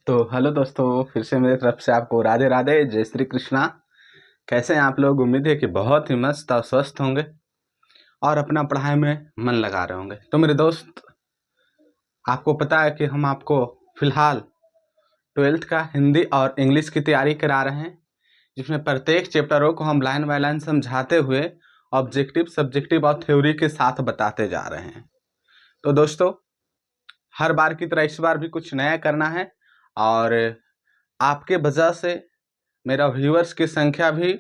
तो हेलो दोस्तों, फिर से मेरी तरफ से आपको राधे राधे, जय श्री कृष्णा। कैसे हैं आप लोग? उम्मीद है कि बहुत ही मस्त और स्वस्थ होंगे और अपना पढ़ाई में मन लगा रहे होंगे। तो मेरे दोस्त, आपको पता है कि हम आपको फिलहाल 12th का हिंदी और इंग्लिश की तैयारी करा रहे हैं, जिसमें प्रत्येक चैप्टरों को हम लाइन बाय लाइन समझाते हुए ऑब्जेक्टिव, सब्जेक्टिव और थ्योरी के साथ बताते जा रहे हैं। तो दोस्तों, हर बार की तरह इस बार भी कुछ नया करना है और आपके वजह से मेरा व्यूअर्स की संख्या भी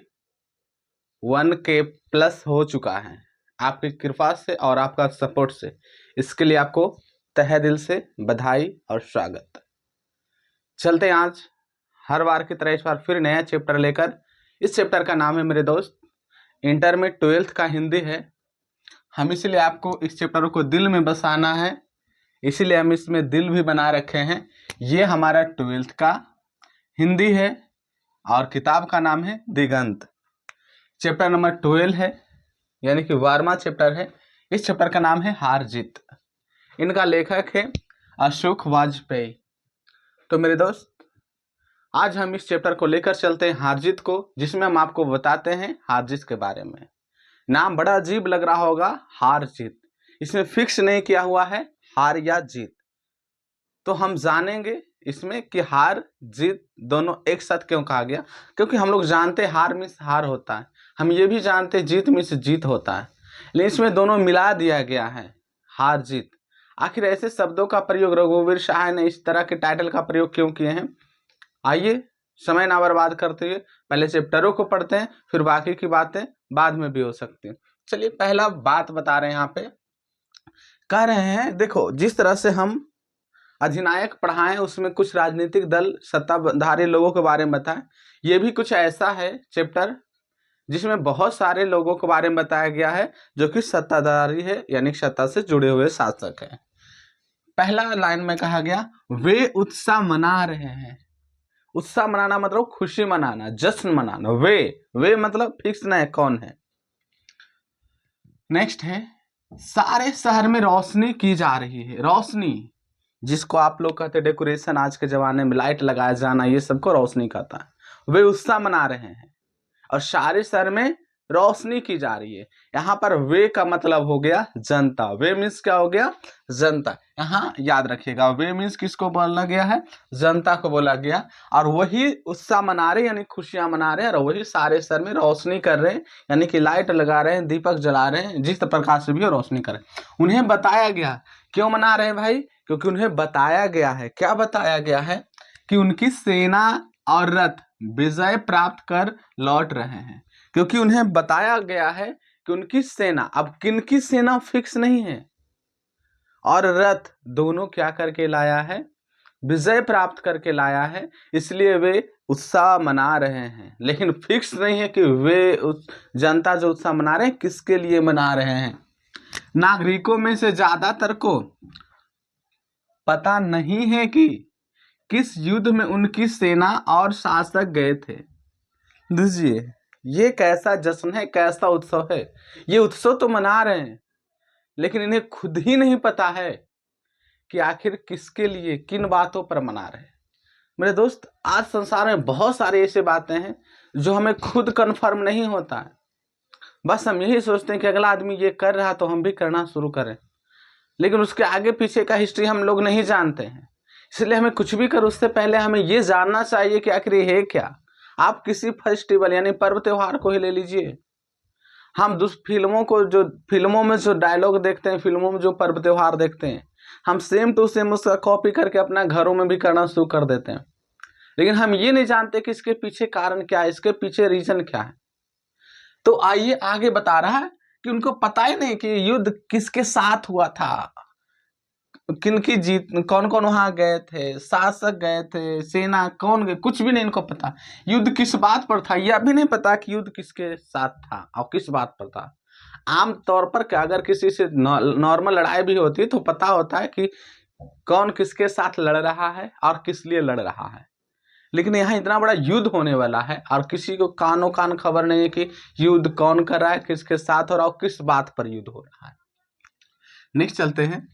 1K प्लस हो चुका है, आपकी कृपा से और आपका सपोर्ट से। इसके लिए आपको तहे दिल से बधाई और स्वागत। चलते हैं आज हर बार की तरह इस बार फिर नया चैप्टर लेकर। इस चैप्टर का नाम है मेरे दोस्त इंटर में 12th का हिंदी है। हम इसलिए आपको इस चैप्टर को दिल में बसाना है, इसीलिए हम इसमें दिल भी बना रखे हैं। ये हमारा 12th का हिंदी है और किताब का नाम है दिगंत। चैप्टर नंबर 12 है, यानी कि 12वां चैप्टर है। इस चैप्टर का नाम है हार जीत। इनका लेखक है अशोक वाजपेयी। तो मेरे दोस्त, आज हम इस चैप्टर को लेकर चलते हैं हार जीत को, जिसमें हम आपको बताते हैं हार जीत के बारे में। नाम बड़ा अजीब लग रहा होगा, हार जीत। इसमें फिक्स नहीं किया हुआ है हार या जीत। तो हम जानेंगे इसमें कि हार जीत दोनों एक साथ क्यों कहा गया, क्योंकि हम लोग जानते हैं हार मीन्स हार होता है, हम ये भी जानते हैं जीत मीन्स जीत होता है, लेकिन इसमें दोनों मिला दिया गया है, हार जीत। आखिर ऐसे शब्दों का प्रयोग रघुवीर शाह ने इस तरह के टाइटल का प्रयोग क्यों किए हैं? आइए समय ना बर्बाद करते हुए पहले चैप्टरों को पढ़ते हैं, फिर बाकी की बातें बाद में भी हो सकती हैं। चलिए, पहला बात बता रहे हैं, यहाँ पे कह रहे हैं, देखो जिस तरह से हम अधिनायक पढ़ाएं उसमें कुछ राजनीतिक दल, सत्ताधारी लोगों के बारे में बताएं, ये भी कुछ ऐसा है चैप्टर जिसमें बहुत सारे लोगों के बारे में बताया गया है जो कि सत्ताधारी है, यानी सत्ता से जुड़े हुए शासक हैं। पहला लाइन में कहा गया वे उत्साह मना रहे हैं। उत्साह मनाना मतलब खुशी मनाना, जश्न मनाना। वे मतलब फिक्स नहीं कौन है। नेक्स्ट है सारे शहर में रोशनी की जा रही है। रोशनी, जिसको आप लोग कहते हैं डेकोरेशन, आज के जमाने में लाइट लगाया जाना, ये सबको रोशनी कहता है। वे उत्साह मना रहे हैं और सारे शहर में रोशनी की जा रही है। यहाँ पर वे का मतलब हो गया जनता। वे मीन्स क्या हो गया? जनता। यहाँ याद रखिएगा, वे मीन्स किसको बोला गया है? जनता को बोला गया। और वही उत्साह मना रहे यानी खुशियां मना रहे हैं, और वही सारे शहर में रोशनी कर रहे हैं, यानी कि लाइट लगा रहे हैं, दीपक जला रहे हैं, जिस प्रकार से भी वो रोशनी करें। उन्हें बताया गया, क्यों मना रहे हैं भाई? क्योंकि उन्हें बताया गया है। क्या बताया गया है? कि उनकी सेना और रथ विजय प्राप्त कर लौट रहे हैं। क्योंकि उन्हें बताया गया है कि उनकी सेना, अब किनकी सेना फिक्स नहीं है, और रथ दोनों क्या करके लाया है? विजय प्राप्त करके लाया है, इसलिए वे उत्साह मना रहे हैं। लेकिन फिक्स नहीं है कि वे जनता जो उत्साह मना रहे हैं किसके लिए मना रहे हैं। नागरिकों में से ज्यादातर को पता नहीं है कि किस युद्ध में उनकी सेना और शासक गए थे। दीजिए, ये कैसा जश्न है, कैसा उत्सव है। ये उत्सव तो मना रहे हैं, लेकिन इन्हें खुद ही नहीं पता है कि आखिर किसके लिए, किन बातों पर मना रहे हैं। मेरे दोस्त, आज संसार में बहुत सारी ऐसी बातें हैं जो हमें खुद कन्फर्म नहीं होता है। बस हम यही सोचते हैं कि अगला आदमी ये कर रहा तो हम भी करना शुरू करें, लेकिन उसके आगे पीछे का हिस्ट्री हम लोग नहीं जानते हैं। इसलिए हमें कुछ भी कर उससे पहले हमें ये जानना चाहिए कि आखिर ये है क्या। आप किसी फेस्टिवल यानी पर्व त्योहार को ही ले लीजिए। हम फिल्मों को, जो फिल्मों में जो डायलॉग देखते हैं, फिल्मों में जो पर्व त्योहार देखते हैं, हम सेम टू सेम उसका कॉपी करके अपना घरों में भी करना शुरू कर देते हैं। लेकिन हम ये नहीं जानते कि इसके पीछे कारण क्या है, इसके पीछे रीजन क्या है। तो आइए आगे बता रहा है कि उनको पता ही नहीं कि युद्ध किसके साथ हुआ था, किनकी जीत, कौन कौन वहां गए थे, शासक गए थे, सेना कौन गए, कुछ भी नहीं इनको पता। युद्ध किस बात पर था यह भी नहीं पता कि युद्ध किसके साथ था और किस बात पर था। आम तौर पर क्या, अगर किसी से नॉर्मल लड़ाई भी होती है तो पता होता है कि कौन किसके साथ लड़ रहा है और किस लिए लड़ रहा है। लेकिन यहाँ इतना बड़ा युद्ध होने वाला है और किसी को कानो कान खबर नहीं है कि युद्ध कौन कर रहा है, किसके साथ हो रहा है और किस बात पर युद्ध हो रहा है। नेक्स्ट चलते हैं।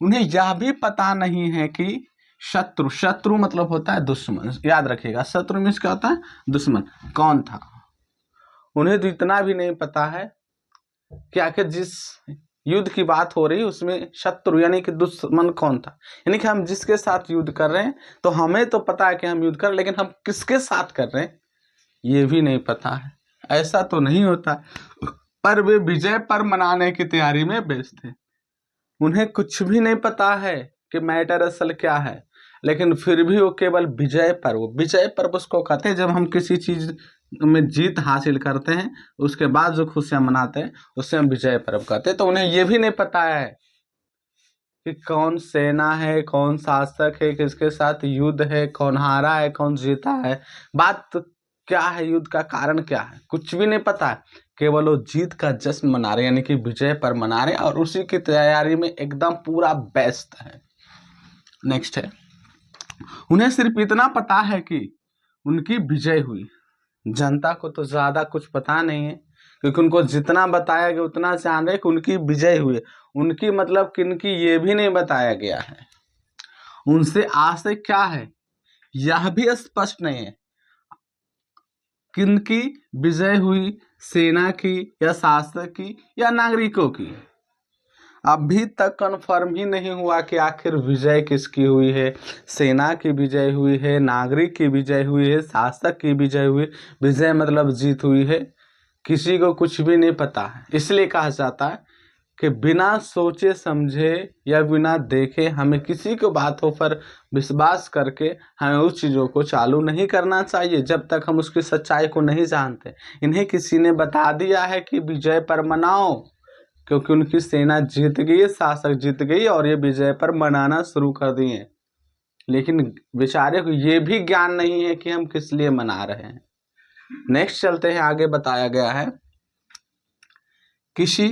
उन्हें यह भी पता नहीं है कि शत्रु, शत्रु मतलब होता है दुश्मन, याद रखिएगा। शत्रु मीन्स क्या होता है? दुश्मन। कौन था? उन्हें तो इतना भी नहीं पता है कि आखिर जिस युद्ध की बात हो रही है उसमें शत्रु यानी कि दुश्मन कौन था। यानी कि हम जिसके साथ युद्ध कर रहे हैं तो हमें तो पता है कि हम युद्ध कर रहे हैं, लेकिन हम किसके साथ कर रहे हैं ये भी नहीं पता है। ऐसा तो नहीं होता। पर वे विजय पर मनाने की तैयारी में व्यस्त थे। उन्हें कुछ भी नहीं पता है कि मैटर असल क्या है, लेकिन फिर भी वो केवल विजय पर्व, विजय पर्व उसको कहते हैं जब हम किसी चीज में जीत हासिल करते हैं उसके बाद जो खुशियां मनाते हैं उसे हम विजय पर्व कहते हैं। तो उन्हें ये भी नहीं पता है कि कौन सेना है, कौन शासक है, किसके साथ युद्ध है, कौन हारा है, कौन जीता है, बात क्या है, युद्ध का कारण क्या है, कुछ भी नहीं पता है। केवल वो जीत का जश्न मना रहे यानी कि विजय पर मना रहे और उसी की तैयारी में एकदम पूरा व्यस्त है। नेक्स्ट है, उन्हें सिर्फ इतना पता है कि उनकी विजय हुई। जनता को तो ज्यादा कुछ पता नहीं है, क्योंकि उनको जितना बताया गया उतना जान रहे कि उनकी विजय हुई। उनकी मतलब किनकी ये भी नहीं बताया गया है। उनसे आशय क्या है यह भी स्पष्ट नहीं है। किनकी विजय हुई, सेना की या शासक की या नागरिकों की, अभी तक कंफर्म ही नहीं हुआ कि आखिर विजय किसकी हुई है। सेना की विजय हुई है, नागरिक की विजय हुई है, शासक की विजय हुई। विजय मतलब जीत हुई है, किसी को कुछ भी नहीं पता है। इसलिए कहा जाता है कि बिना सोचे समझे या बिना देखे हमें किसी को बातों पर विश्वास करके हमें उस चीज़ों को चालू नहीं करना चाहिए जब तक हम उसकी सच्चाई को नहीं जानते। इन्हें किसी ने बता दिया है कि विजय पर मनाओ, क्योंकि उनकी सेना जीत गई, शासक जीत गई और ये विजय पर मनाना शुरू कर दिए। लेकिन बेचारे को ये भी ज्ञान नहीं है कि हम किस लिए मना रहे हैं। नेक्स्ट चलते हैं, आगे बताया गया है किसी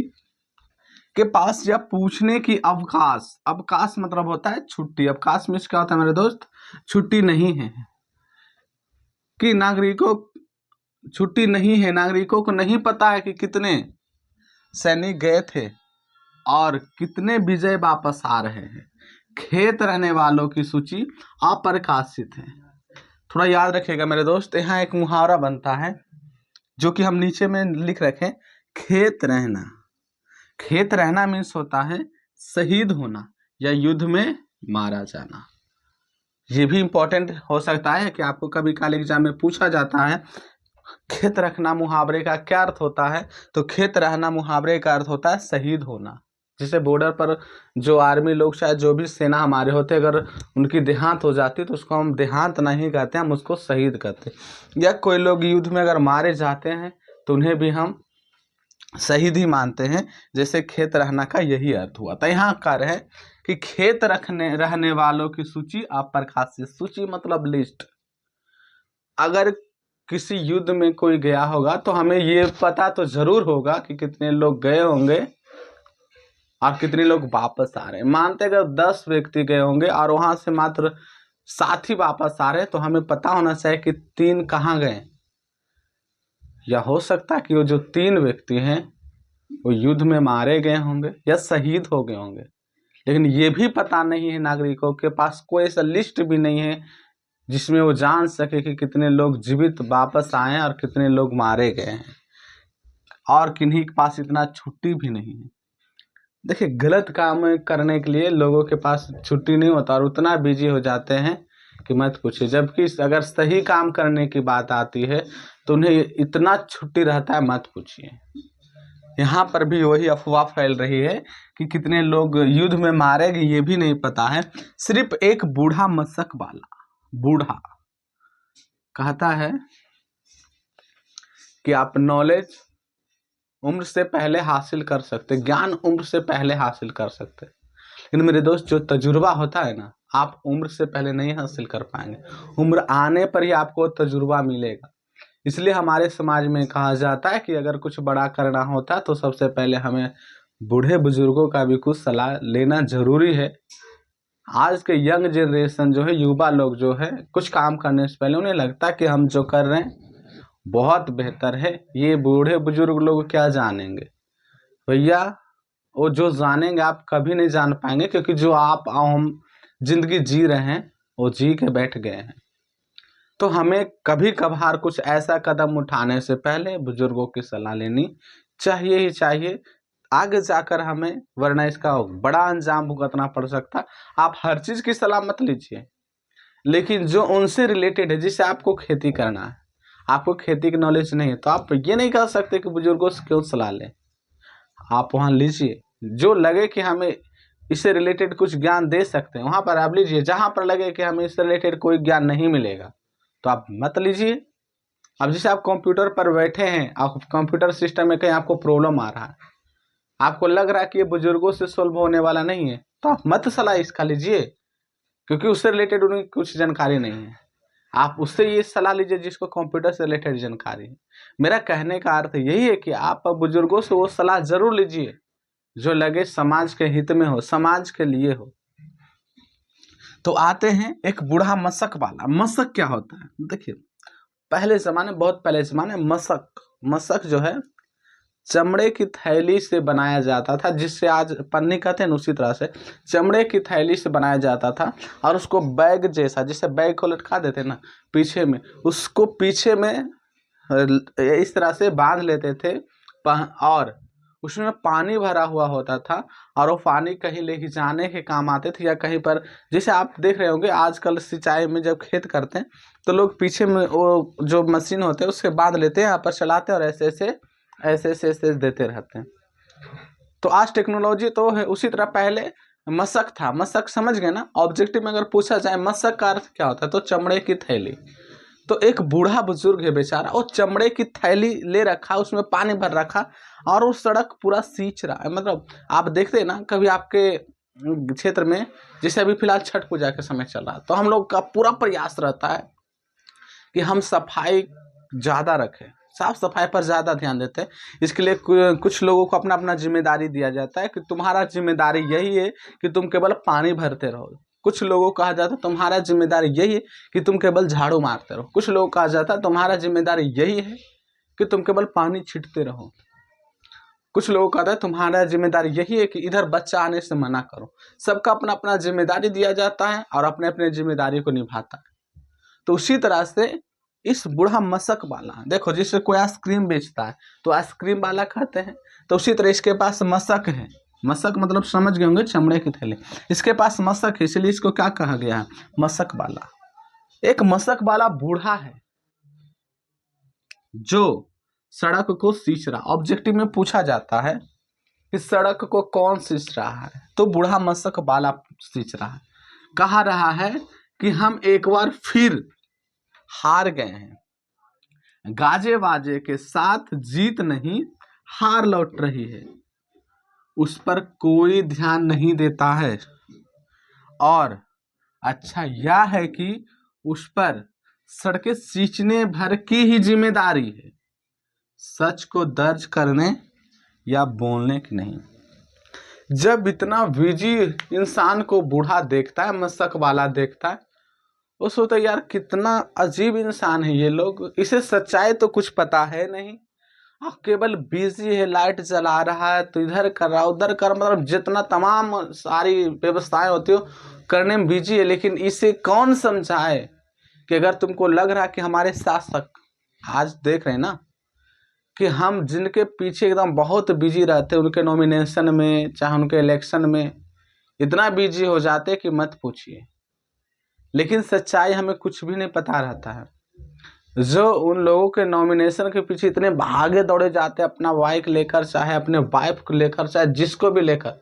के पास यह पूछने की अवकाश, अवकाश मतलब होता है छुट्टी, अवकाश में क्या होता है मेरे दोस्त? छुट्टी नहीं है कि नागरिकों, छुट्टी नहीं है, नागरिकों को नहीं पता है कि कितने सैनिक गए थे और कितने विजय वापस आ रहे हैं। खेत रहने वालों की सूची अप्रकाशित है। थोड़ा याद रखिएगा मेरे दोस्त, यहाँ एक मुहावरा बनता है जो कि हम नीचे में लिख रखें, खेत रहना। खेत रहना मीन्स होता है शहीद होना या युद्ध में मारा जाना। ये भी इंपॉर्टेंट हो सकता है कि आपको कभी काल एग्जाम में पूछा जाता है खेत रखना मुहावरे का क्या अर्थ होता है। तो खेत रहना मुहावरे का अर्थ होता है शहीद होना। जैसे बॉर्डर पर जो आर्मी लोग, शायद जो भी सेना हमारे होते, अगर उनकी देहांत हो जाती तो उसको हम देहांत नहीं कहते, हम उसको शहीद कहते। या कोई लोग युद्ध में अगर मारे जाते हैं तो उन्हें भी हम शहीद ही मानते हैं। जैसे खेत रहना का यही अर्थ हुआ। तो यहाँ कार्य है कि खेत रहने वालों की सूची अप्रकाशित, सूची मतलब लिस्ट। अगर किसी युद्ध में कोई गया होगा तो हमें ये पता तो जरूर होगा कि कितने लोग गए होंगे और कितने लोग वापस आ रहे हैं। मानते अगर 10 व्यक्ति गए होंगे और वहां से मात्र 7 ही वापस आ रहे हैं तो हमें पता होना चाहिए कि 3 कहाँ गए। या हो सकता है कि वो जो 3 व्यक्ति हैं वो युद्ध में मारे गए होंगे या शहीद हो गए होंगे। लेकिन ये भी पता नहीं है, नागरिकों के पास कोई ऐसा लिस्ट भी नहीं है जिसमें वो जान सके कि कितने लोग जीवित वापस आए हैं और कितने लोग मारे गए हैं। और किन्हीं के पास इतना छुट्टी भी नहीं है। देखिए, गलत काम करने के लिए लोगों के पास छुट्टी नहीं होता और उतना बिजी हो जाते हैं कि मत पूछिए। जबकि अगर सही काम करने की बात आती है तो उन्हें इतना छुट्टी रहता है, मत पूछिए। यहाँ पर भी वही अफवाह फैल रही है कि कितने लोग युद्ध में मारे गए ये भी नहीं पता है। सिर्फ एक बूढ़ा मशक वाला बूढ़ा कहता है कि आप नॉलेज उम्र से पहले हासिल कर सकते, ज्ञान उम्र से पहले हासिल कर सकते। लेकिन मेरे दोस्त, जो तजुर्बा होता है ना, आप उम्र से पहले नहीं हासिल कर पाएंगे। उम्र आने पर ही आपको तजुर्बा मिलेगा। इसलिए हमारे समाज में कहा जाता है कि अगर कुछ बड़ा करना होता है तो सबसे पहले हमें बूढ़े बुजुर्गों का भी कुछ सलाह लेना जरूरी है। आज के यंग जनरेशन जो है, युवा लोग जो है, कुछ काम करने से पहले उन्हें लगता है कि हम जो कर रहे हैं बहुत बेहतर है, ये बूढ़े बुजुर्ग लोग क्या जानेंगे। भैया, वो जो जानेंगे आप कभी नहीं जान पाएंगे, क्योंकि जो आप हम जिंदगी जी रहे हैं वो जी के बैठ गए हैं। तो हमें कभी कभार कुछ ऐसा कदम उठाने से पहले बुजुर्गों की सलाह लेनी चाहिए ही चाहिए, आगे जाकर हमें, वरना इसका बड़ा अंजाम भुगतना पड़ सकता। आप हर चीज की सलाह मत लीजिए, लेकिन जो उनसे रिलेटेड है, जिससे आपको खेती करना है, आपको खेती की नॉलेज नहीं है, तो आप ये नहीं कह सकते कि बुजुर्गों से क्यों सलाह लें। आप वहाँ लीजिए, जो लगे कि हमें इससे रिलेटेड कुछ ज्ञान दे सकते हैं वहाँ पर आप लीजिए। जहाँ पर लगे कि हमें इससे रिलेटेड कोई ज्ञान नहीं मिलेगा तो आप मत लीजिए। अब जैसे आप कंप्यूटर पर बैठे हैं, आप कंप्यूटर सिस्टम में कहीं आपको प्रॉब्लम आ रहा है, आपको लग रहा है कि ये बुजुर्गों से सोल्व होने वाला नहीं है, तो आप मत सलाह इसका लीजिए, क्योंकि उससे रिलेटेड उन्हें कुछ जानकारी नहीं है। आप उससे ये सलाह लीजिए जिसको कंप्यूटर से रिलेटेड जानकारी है। मेरा कहने का अर्थ यही है कि आप बुजुर्गों से वो सलाह जरूर लीजिए जो लगे समाज के हित में हो, समाज के लिए हो। तो आते हैं एक बूढ़ा मशक वाला। मशक क्या होता है? देखिए, पहले जमाने, बहुत पहले जमाने, मशक जो है चमड़े की थैली से बनाया जाता था, जिससे आज पन्नी कहते हैं, उसी तरह से चमड़े की थैली से बनाया जाता था। और उसको बैग जैसा, जैसे बैग को लटका देते ना पीछे में, उसको पीछे में इस तरह से बांध लेते थे, और उसमें पानी भरा हुआ होता था, और वो पानी कहीं लेके जाने के काम आते थे, या कहीं पर, जैसे आप देख रहे होंगे आजकल सिंचाई में जब खेत करते हैं तो लोग पीछे में वो जो मशीन होते हैं उससे बांध लेते हैं, यहाँ पर चलाते हैं और ऐसे देते रहते हैं। तो आज टेक्नोलॉजी तो है, उसी तरह पहले मशक था। मशक समझ गए ना? ऑब्जेक्टिव में अगर पूछा जाए मशक का अर्थ क्या होता है, तो चमड़े की थैली। तो एक बूढ़ा बुजुर्ग है बेचारा, वो चमड़े की थैली ले रखा, उसमें पानी भर रखा, और वो सड़क पूरा सींच रहा है। मतलब आप देखते हैं ना कभी आपके क्षेत्र में, जैसे अभी फिलहाल छठ पूजा के समय चल रहा है, तो हम लोग का पूरा प्रयास रहता है कि हम सफाई ज़्यादा रखें, साफ सफाई पर ज़्यादा ध्यान देते हैं। इसके लिए कुछ लोगों को अपना अपना जिम्मेदारी दिया जाता है कि तुम्हारा जिम्मेदारी यही है कि तुम केवल पानी भरते रहो। कुछ लोगों को कहा जाता है तुम्हारा जिम्मेदारी यही है कि तुम केवल झाड़ू मारते रहो। कुछ लोगों को कहा जाता है तुम्हारा जिम्मेदारी यही है कि तुम केवल पानी छींटते रहो। कुछ लोगों को कहता है तुम्हारा जिम्मेदारी यही है कि इधर बच्चा आने से मना करो। सबका अपना अपना जिम्मेदारी दिया जाता है और अपने अपने जिम्मेदारी को निभाता है। तो उसी तरह से इस बूढ़ा मशक वाला, देखो जिससे कोई आइसक्रीम बेचता है तो आइसक्रीम वाला कहते हैं, तो उसी तरह इसके पास मशक है। मशक मतलब समझ गए होंगे, चमड़े की थैली। इसके पास मशक है, इसलिए इसको क्या कहा गया है? मशक वाला। एक मशक वाला बूढ़ा है जो सड़क को सींच रहा। ऑब्जेक्टिव में पूछा जाता है कि सड़क को कौन सींच रहा है, तो बूढ़ा मशक वाला सींच रहा है। कहा रहा है कि हम एक बार फिर हार गए हैं, गाजे बाजे के साथ जीत नहीं, हार लौट रही है। उस पर कोई ध्यान नहीं देता है, और अच्छा यह है कि उस पर सड़कें सींचने भर की ही जिम्मेदारी है, सच को दर्ज करने या बोलने की नहीं। जब इतना बिजी इंसान को बूढ़ा देखता है, मशक वाला देखता है, वो सोचता है यार कितना अजीब इंसान है ये लोग, इसे सच्चाई तो कुछ पता है नहीं, केवल बिजी है, लाइट जला रहा है तो इधर कर रहा उधर कर, मतलब जितना तमाम सारी व्यवस्थाएं होती हो करने में बिजी है। लेकिन इसे कौन समझाए कि अगर तुमको लग रहा है कि हमारे शासक, आज देख रहे हैं ना कि हम जिनके पीछे एकदम बहुत बिजी रहते हैं, उनके नॉमिनेशन में चाहे उनके इलेक्शन में इतना बिजी हो जाते कि मत पूछिए, लेकिन सच्चाई हमें कुछ भी नहीं पता रहता है। जो उन लोगों के नॉमिनेशन के पीछे इतने भागे दौड़े जाते हैं, अपना बाइक लेकर, चाहे अपने वाइफ को लेकर, चाहे जिसको भी लेकर,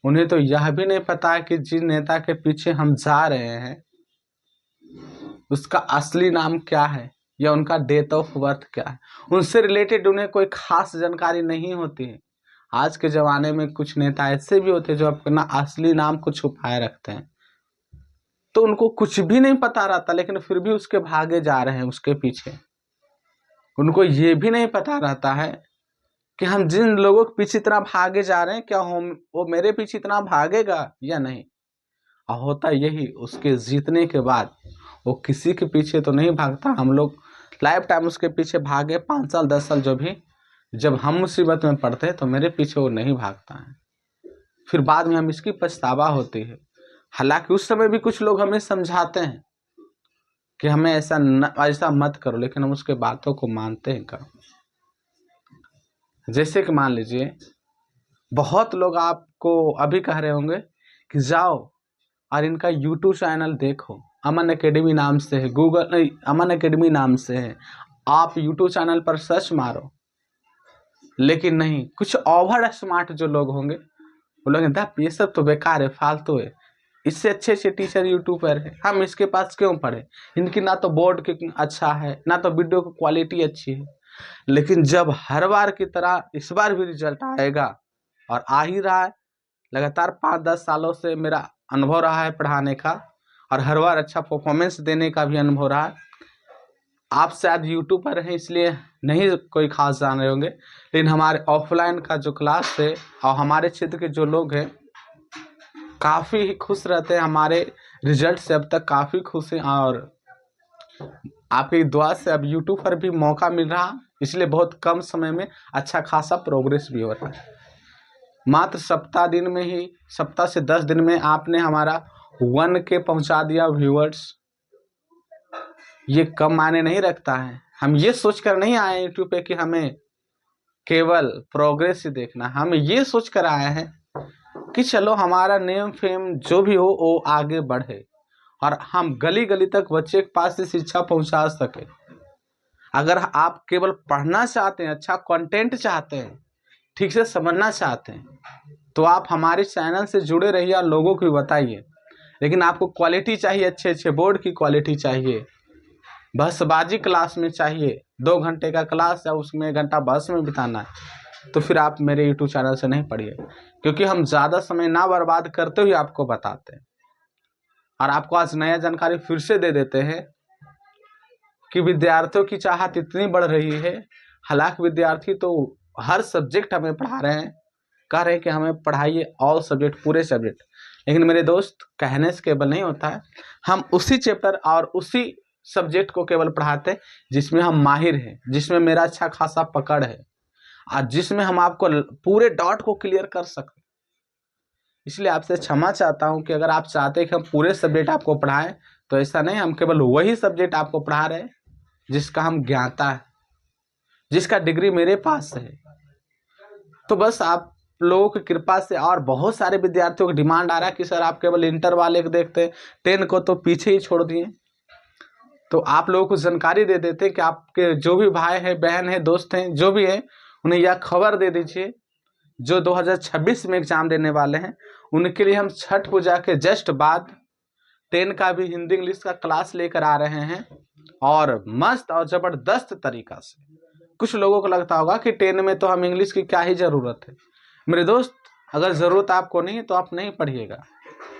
उन्हें तो यह भी नहीं पता है कि जिन नेता के पीछे हम जा रहे हैं उसका असली नाम क्या है या उनका डेट ऑफ बर्थ क्या है। उनसे रिलेटेड उन्हें कोई खास जानकारी नहीं होती है। आज के ज़माने में कुछ नेता ऐसे भी होते हैं जो अपना असली नाम को छुपाए रखते हैं, तो उनको कुछ भी नहीं पता रहता, लेकिन फिर भी उसके भागे जा रहे हैं उसके पीछे। उनको ये भी नहीं पता रहता है कि हम जिन लोगों के पीछे इतना भागे जा रहे हैं, क्या वो मेरे पीछे इतना भागेगा या नहीं। और होता यही, उसके जीतने के बाद वो किसी के पीछे तो नहीं भागता। हम लोग लाइफ टाइम उसके पीछे भागे, 5 साल 10 साल जो भी, जब हम मुसीबत में पड़ते हैं तो मेरे पीछे वो नहीं भागता है। फिर बाद में हम इसकी पछतावा होती है। हालांकि उस समय भी कुछ लोग हमें समझाते हैं कि हमें ऐसा मत करो, लेकिन हम उसके बातों को मानते हैं करो। जैसे कि मान लीजिए बहुत लोग आपको अभी कह रहे होंगे कि जाओ और इनका यूट्यूब चैनल देखो, अमन एकेडमी नाम से है, गूगल नहीं, अमन एकेडमी नाम से है, आप यूट्यूब चैनल पर सर्च मारो। लेकिन नहीं, कुछ ओवर स्मार्ट जो लोग होंगे वो लोग ये सब तो बेकार है, फालतू है, इससे अच्छे अच्छे टीचर यूट्यूब पर है, हम इसके पास क्यों पढ़े, इनकी ना तो बोर्ड की अच्छा है ना तो वीडियो की क्वालिटी अच्छी है। लेकिन जब हर बार की तरह इस बार भी रिजल्ट आएगा, और आ ही रहा है, लगातार 5-10 सालों से मेरा अनुभव रहा है पढ़ाने का, और हर बार अच्छा परफॉर्मेंस देने का भी अनुभव रहा है। आप शायद यूट्यूब पर हैं इसलिए नहीं कोई खास जान रहे होंगे, लेकिन हमारे ऑफलाइन का जो क्लास है और हमारे क्षेत्र के जो लोग हैं काफ़ी खुश रहते हैं हमारे रिजल्ट से, अब तक काफ़ी खुश हैं। और आपकी दुआ से अब यूट्यूब पर भी मौका मिल रहा, इसलिए बहुत कम समय में अच्छा खासा प्रोग्रेस भी हो रहा है। मात्र सप्ताह से 10 दिन में आपने हमारा 1K पहुंचा दिया व्यूअर्स। ये कम मायने नहीं रखता है। हम ये सोचकर नहीं आए यूट्यूब पे कि हमें केवल प्रोग्रेस ही देखना, हम ये सोचकर आए हैं कि चलो हमारा नेम फेम जो भी हो वो आगे बढ़े और हम गली गली तक बच्चे के पास से शिक्षा पहुंचा सके। अगर आप केवल पढ़ना चाहते हैं, अच्छा कंटेंट चाहते हैं, ठीक से समझना चाहते हैं, तो आप हमारे चैनल से जुड़े रहिए और लोगों को बताइए। लेकिन आपको क्वालिटी चाहिए, अच्छे अच्छे बोर्ड की क्वालिटी चाहिए, बसबाजी क्लास में चाहिए, 2 घंटे का क्लास है उसमें 1 घंटा बस में बिताना है, तो फिर आप मेरे यूट्यूब चैनल से नहीं पढ़िए, क्योंकि हम ज़्यादा समय ना बर्बाद करते हुए आपको बताते हैं। और आपको आज नया जानकारी फिर से दे देते हैं कि विद्यार्थियों की चाहत इतनी बढ़ रही है, हालांकि विद्यार्थी तो हर सब्जेक्ट हमें पढ़ा रहे हैं, कह रहे हैं कि हमें पढ़ाइए ऑल सब्जेक्ट, पूरे सब्जेक्ट। लेकिन मेरे दोस्त, कहने से केवल नहीं होता है, हम उसी चैप्टर और उसी सब्जेक्ट को केवल पढ़ाते जिसमें हम माहिर हैं, जिसमें मेरा अच्छा खासा पकड़ है और जिसमें हम आपको पूरे डॉट को क्लियर कर सकते। इसलिए आपसे क्षमा चाहता हूं कि अगर आप चाहते हैं कि हम पूरे सब्जेक्ट आपको पढ़ाएं, तो ऐसा नहीं, हम केवल वही सब्जेक्ट आपको पढ़ा रहे हैं जिसका हम ज्ञाता है, जिसका डिग्री मेरे पास है। तो बस आप लोगों की कृपा से और बहुत सारे विद्यार्थियों का डिमांड आ रहा है कि सर आप केवल इंटर वाले को देखते हैं, 10 को तो पीछे ही छोड़ दिए। तो आप लोगों को जानकारी दे देते कि आपके जो भी भाई हैं, बहन हैं, दोस्त हैं, जो भी हैं, उन्हें यह खबर दे दीजिए जो 2026 में एग्जाम देने वाले हैं, उनके लिए हम छठ पूजा के जस्ट बाद 10 का भी हिंदी इंग्लिश का क्लास लेकर आ रहे हैं, और मस्त और ज़बरदस्त तरीका से। कुछ लोगों को लगता होगा कि 10 में तो हम इंग्लिश की क्या ही ज़रूरत है। मेरे दोस्त, अगर ज़रूरत आपको नहीं है तो आप नहीं पढ़िएगा,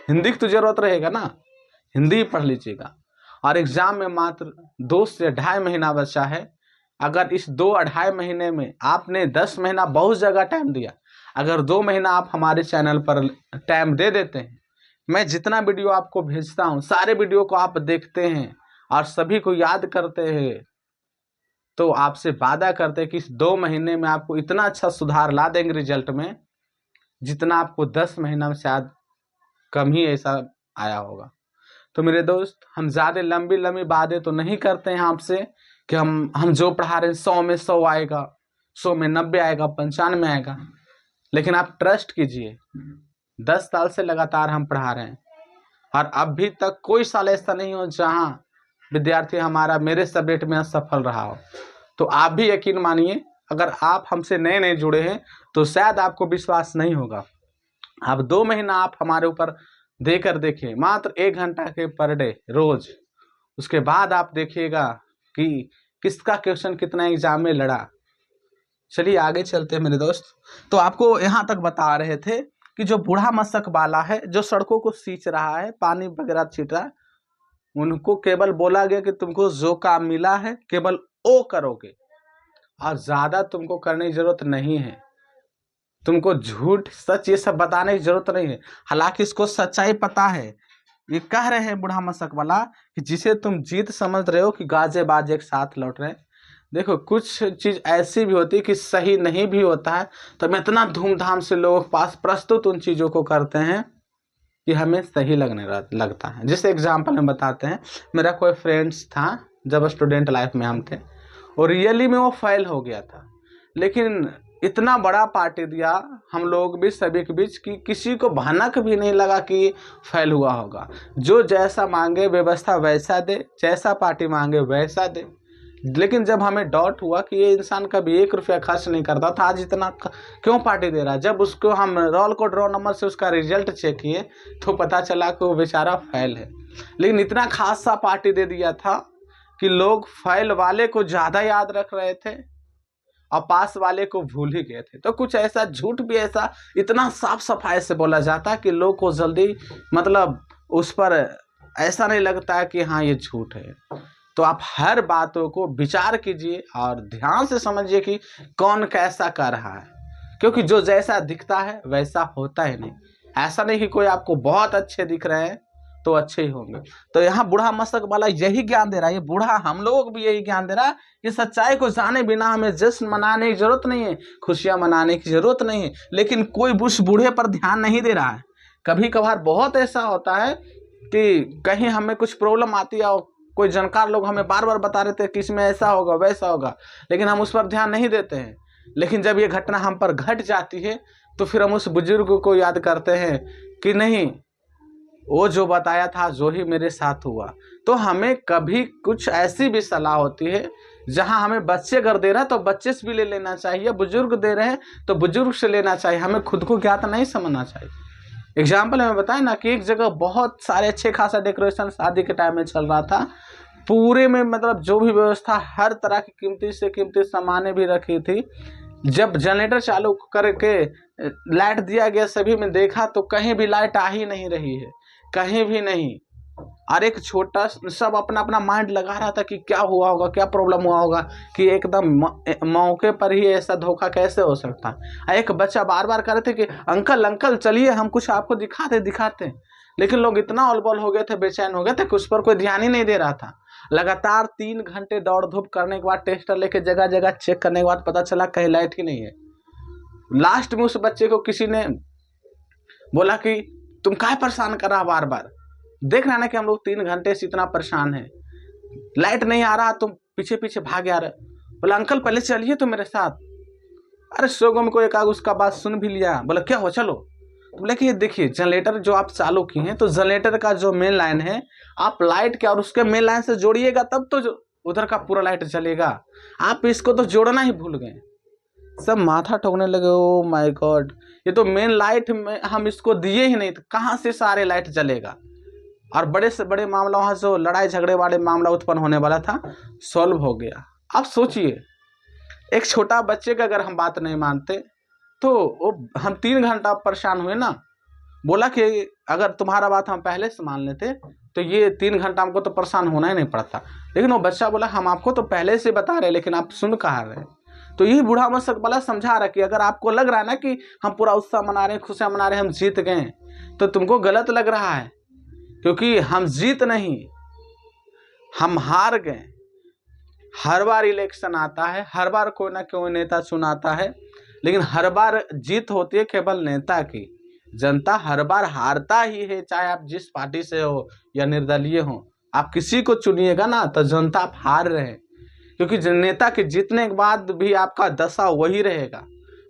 हिंदी की तो ज़रूरत रहेगा ना, हिंदी ही पढ़ लीजिएगा। और एग्ज़ाम में मात्र 2 से 2.5 महीना बचा है। अगर इस 2-2.5 महीने में आपने 10 महीना बहुत जगह टाइम दिया, अगर 2 महीना आप हमारे चैनल पर टाइम दे देते हैं, मैं जितना वीडियो आपको भेजता हूँ सारे वीडियो को आप देखते हैं और सभी को याद करते हैं, तो आपसे वादा करते हैं कि इस 2 महीने में आपको इतना अच्छा सुधार ला देंगे रिजल्ट में, जितना आपको 10 महीना में शायद कम ही ऐसा आया होगा। तो मेरे दोस्त, हम ज़्यादा लंबी लंबी बातें तो नहीं करते हैं आपसे कि हम जो पढ़ा रहे हैं 100 में 100 आएगा, 100 में 90 आएगा, 95 आएगा। लेकिन आप ट्रस्ट कीजिए, 10 साल से लगातार हम पढ़ा रहे हैं और अभी तक कोई साल ऐसा नहीं हो जहां विद्यार्थी हमारा मेरे सब्जेक्ट में असफल रहा हो। तो आप भी यकीन मानिए, अगर आप हमसे नए नए जुड़े हैं तो शायद आपको विश्वास नहीं होगा। आप 2 महीना आप हमारे ऊपर देकर देखिए, मात्र 1 घंटा के पर डे रोज, उसके बाद आप देखिएगा कि किसका क्वेश्चन कितना एग्जाम में लड़ा। चलिए आगे चलते हैं मेरे दोस्त। तो आपको यहाँ तक बता रहे थे कि जो बूढ़ा मशक वाला है, जो सड़कों को सींच रहा है, पानी वगैरह छीट रहा है, उनको केवल बोला गया कि तुमको जो काम मिला है केवल वो करोगे और ज़्यादा तुमको करने की जरूरत नहीं है। तुमको झूठ सच ये सब बताने की जरूरत नहीं है। हालांकि इसको सच्चाई पता है। ये कह रहे हैं बूढ़ा मशक वाला कि जिसे तुम जीत समझ रहे हो कि गाजे बाजे एक साथ लौट रहे हैं। देखो, कुछ चीज़ ऐसी भी होती है कि सही नहीं भी होता है, तो हम इतना धूमधाम से लोगों के पास प्रस्तुत उन चीज़ों को करते हैं कि हमें सही लगता है। जैसे एग्जांपल में बताते हैं, मेरा कोई फ्रेंड्स था जब स्टूडेंट लाइफ में हम थे, और रियली में वो फेल हो गया था, लेकिन इतना बड़ा पार्टी दिया हम लोग भी सभी के बीच कि किसी को भनक भी नहीं लगा कि फेल हुआ होगा। जो जैसा मांगे व्यवस्था वैसा दे, जैसा पार्टी मांगे वैसा दे। लेकिन जब हमें डाउट हुआ कि ये इंसान कभी 1 रुपया खर्च नहीं करता था, आज इतना क्यों पार्टी दे रहा है, जब उसको हम रोल को ड्रॉ नंबर से उसका रिजल्ट चेक किए तो पता चला कि वो बेचारा फेल है। लेकिन इतना खास सा पार्टी दे दिया था कि लोग फेल वाले को ज़्यादा याद रख रहे थे और पास वाले को भूल ही गए थे। तो कुछ ऐसा झूठ भी ऐसा इतना साफ सफाई से बोला जाता कि लोग को जल्दी मतलब उस पर ऐसा नहीं लगता है कि हाँ ये झूठ है। तो आप हर बातों को विचार कीजिए और ध्यान से समझिए कि कौन कैसा कर रहा है, क्योंकि जो जैसा दिखता है वैसा होता ही नहीं। ऐसा नहीं कि कोई आपको बहुत अच्छे दिख रहे हैं तो अच्छे ही होंगे। तो यहाँ बूढ़ा मशक वाला यही ज्ञान दे रहा है, ये बूढ़ा हम लोग को भी यही ज्ञान दे रहा है कि सच्चाई को जाने बिना हमें जश्न मनाने की जरूरत नहीं है, खुशियां मनाने की जरूरत नहीं है। लेकिन कोई उस बूढ़े पर ध्यान नहीं दे रहा है। कभी कभार बहुत ऐसा होता है कि कहीं हमें कुछ प्रॉब्लम आती है और कोई जानकार लोग हमें बार बार बता रहे थे कि इसमें ऐसा होगा वैसा होगा, लेकिन हम उस पर ध्यान नहीं देते हैं। लेकिन जब ये घटना हम पर घट जाती है तो फिर हम उस बुजुर्ग को याद करते हैं कि नहीं, वो जो बताया था जो ही मेरे साथ हुआ। तो हमें कभी कुछ ऐसी भी सलाह होती है जहां हमें बच्चे अगर दे रहा है तो बच्चे से भी ले लेना चाहिए, बुजुर्ग दे रहे हैं तो बुजुर्ग से लेना चाहिए। हमें खुद को ज्ञात नहीं समझना चाहिए। एग्जाम्पल में बताएं ना कि एक जगह बहुत सारे अच्छे खासा डेकोरेशन शादी के टाइम में चल रहा था, पूरे में मतलब जो भी व्यवस्था हर तरह की कीमती से कीमती सामानें भी रखी थी। जब जनरेटर चालू करके लाइट दिया गया सभी में देखा तो कहीं भी लाइट आ ही नहीं रही है, कहीं भी नहीं। और एक छोटा सब अपना अपना माइंड लगा रहा था कि क्या हुआ होगा, क्या प्रॉब्लम हुआ होगा, कि एकदम मौके पर ही ऐसा धोखा कैसे हो सकता। एक बच्चा बार बार कह रहे थे कि अंकल अंकल चलिए हम कुछ आपको दिखाते। लेकिन लोग इतना उलबल हो गए थे, बेचैन हो गए थे कि उस पर कोई ध्यान ही नहीं दे रहा था। लगातार 3 घंटे दौड़ धूप करने के बाद, टेस्टर लेके जगह जगह चेक करने के बाद पता चला कहीं लाइट ही नहीं है। लास्ट में उस बच्चे को किसी ने बोला कि तुम क्या परेशान कर रहा बार बार, देख रहा ना कि हम लोग 3 घंटे से इतना परेशान है, लाइट नहीं आ रहा, तुम पीछे पीछे भाग आ रहे। बोला अंकल पहले चलिए तो मेरे साथ। अरे सोगम को एक आग उसका बात सुन भी लिया। बोला क्या हो चलो। तो बोले कि ये देखिए जनरेटर जो आप चालू किए हैं तो जनरेटर का जो मेन लाइन है आप लाइट के और उसके मेन लाइन से जोड़िएगा तब तो उधर का पूरा लाइट चलेगा, आप इसको तो जोड़ना ही भूल गए। सब माथा ठोकने लगे, ओ माय गॉड, ये तो मेन लाइट में हम इसको दिए ही नहीं, तो कहाँ से सारे लाइट जलेगा। और बड़े से बड़े मामला वहाँ जो लड़ाई झगड़े वाले मामला उत्पन्न होने वाला था सॉल्व हो गया। अब सोचिए एक छोटा बच्चे का अगर हम बात नहीं मानते तो हम 3 घंटा परेशान हुए ना। बोला कि अगर तुम्हारा बात हम पहले से मान लेते तो ये 3 घंटा हमको तो परेशान होना ही नहीं पड़ता। लेकिन वो बच्चा बोला हम आपको तो पहले से बता रहे लेकिन आप सुन कहाँ रहे। तो यही बूढ़ा मशक वाला समझा रहा कि अगर आपको लग रहा है ना कि हम पूरा उत्साह मना रहे हैं, खुशियाँ मना रहे हैं, हम जीत गए, तो तुमको गलत लग रहा है, क्योंकि हम जीत नहीं, हम हार गए। हर बार इलेक्शन आता है, हर बार कोई ना कोई नेता चुनाता है, लेकिन हर बार जीत होती है केवल नेता की। जनता हर बार हारता ही है, चाहे आप जिस पार्टी से हो या निर्दलीय हो। आप किसी को चुनिएगा ना तो जनता आप हार रहे हैं, क्योंकि नेता के जीतने के बाद भी आपका दशा वही रहेगा,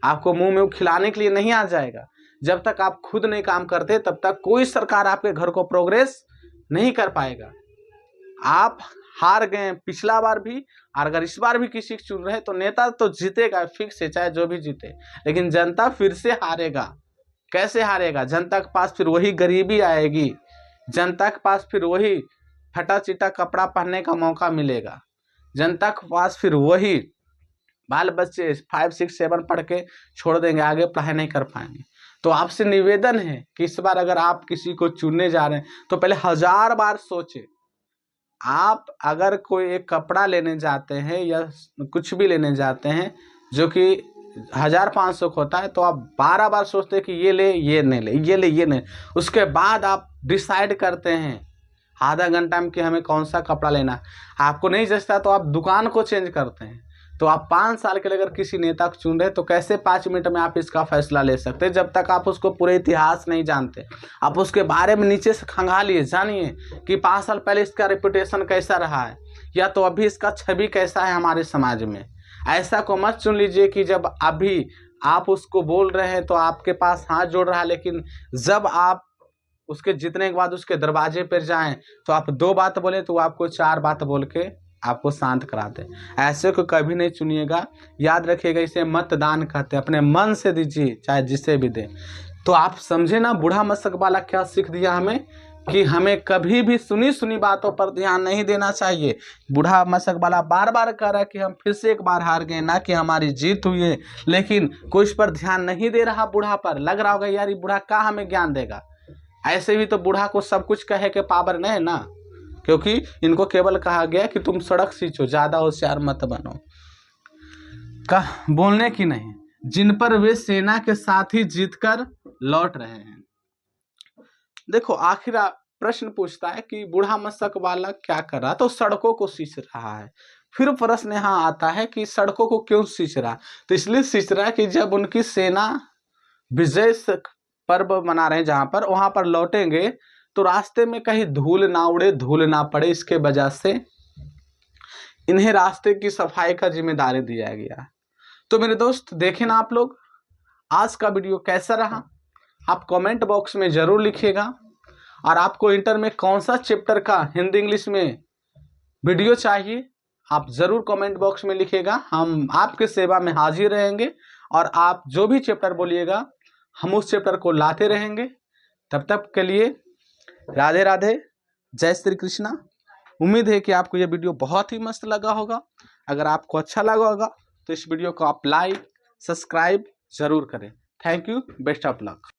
आपको मुंह में खिलाने के लिए नहीं आ जाएगा। जब तक आप खुद नहीं काम करते तब तक कोई सरकार आपके घर को प्रोग्रेस नहीं कर पाएगा। आप हार गए पिछला बार भी, और अगर इस बार भी किसी को चुन रहे तो नेता तो जीतेगा फिक्स है, चाहे जो भी जीते, लेकिन जनता फिर से हारेगा। कैसे हारेगा? जनता के पास फिर वही गरीबी आएगी, जनता के पास फिर वही फटा चिटा कपड़ा पहनने का मौका मिलेगा, जनता के पास फिर वही बाल बच्चे 5, 6, 7 पढ़ के छोड़ देंगे, आगे पढ़ाई नहीं कर पाएंगे। तो आपसे निवेदन है कि इस बार अगर आप किसी को चुनने जा रहे हैं तो पहले 1000 बार सोचें। आप अगर कोई एक कपड़ा लेने जाते हैं या कुछ भी लेने जाते हैं जो कि 1500 का होता है, तो आप 12 बार सोचते हैं कि ये ले ये नहीं ले, ये ले ये नहीं। उसके बाद आप डिसाइड करते हैं आधा घंटा में कि हमें कौन सा कपड़ा लेना। आपको नहीं जचता तो आप दुकान को चेंज करते हैं। तो आप 5 साल के लिए अगर किसी नेता को चुन रहे हैं तो कैसे 5 मिनट में आप इसका फैसला ले सकते हैं, जब तक आप उसको पूरे इतिहास नहीं जानते। आप उसके बारे में नीचे से खंगालिए, जानिए कि 5 साल पहले इसका रेपुटेशन कैसा रहा है, या तो अभी इसका छवि कैसा है हमारे समाज में। ऐसा को मत चुन लीजिए कि जब अभी आप उसको बोल रहे हैं तो आपके पास हाथ जोड़ रहा है, लेकिन जब आप उसके जीतने के बाद उसके दरवाजे पर जाएं तो आप 2 बात बोले तो वो आपको 4 बात बोल के आपको शांत करा दे। ऐसे को कभी नहीं चुनिएगा। याद रखिएगा, इसे मतदान कहते हैं। अपने मन से दीजिए, चाहे जिसे भी दे। तो आप समझे ना बूढ़ा मशक वाला क्या सीख दिया हमें, कि हमें कभी भी सुनी सुनी बातों पर ध्यान नहीं देना चाहिए। बूढ़ा मशक वाला बार बार कह रहा है कि हम फिर से एक बार हार गए, ना कि हमारी जीत हुई है, लेकिन कोई इस पर ध्यान नहीं दे रहा। बूढ़ा पर लग रहा होगा यार ये बूढ़ा क्या हमें ज्ञान देगा। ऐसे भी तो बूढ़ा को सब कुछ कहे के पावर नहीं है ना, क्योंकि इनको केवल कहा गया कि तुम सड़क सींचो, ज्यादा होशियार मत बनो। बोलने की नहीं, जिन पर वे सेना के साथ ही जीतकर लौट रहे हैं। देखो आखिर प्रश्न पूछता है कि बूढ़ा मशक वाला क्या कर रहा, तो सड़कों को सींच रहा है। फिर प्रश्न यहाँ आता है कि सड़कों को क्यों सींच रहा, तो इसलिए सींच रहा है कि जब उनकी सेना विजय पर्व मना रहे हैं जहां पर, वहां पर लौटेंगे तो रास्ते में कहीं धूल ना उड़े, धूल ना पड़े, इसके वजह से इन्हें रास्ते की सफाई का जिम्मेदारी दिया गया। तो मेरे दोस्त देखें ना आप लोग, आज का वीडियो कैसा रहा आप कमेंट बॉक्स में जरूर लिखिएगा। और आपको इंटर में कौन सा चैप्टर का हिंदी इंग्लिश में वीडियो चाहिए आप जरूर कमेंट बॉक्स में लिखिएगा। हम आपके सेवा में हाजिर रहेंगे और आप जो भी चैप्टर बोलिएगा हम उस चैप्टर को लाते रहेंगे। तब तक के लिए राधे राधे, जय श्री कृष्णा। उम्मीद है कि आपको यह वीडियो बहुत ही मस्त लगा होगा। अगर आपको अच्छा लगा होगा तो इस वीडियो को आप लाइक सब्सक्राइब जरूर करें। Thank you, best of luck.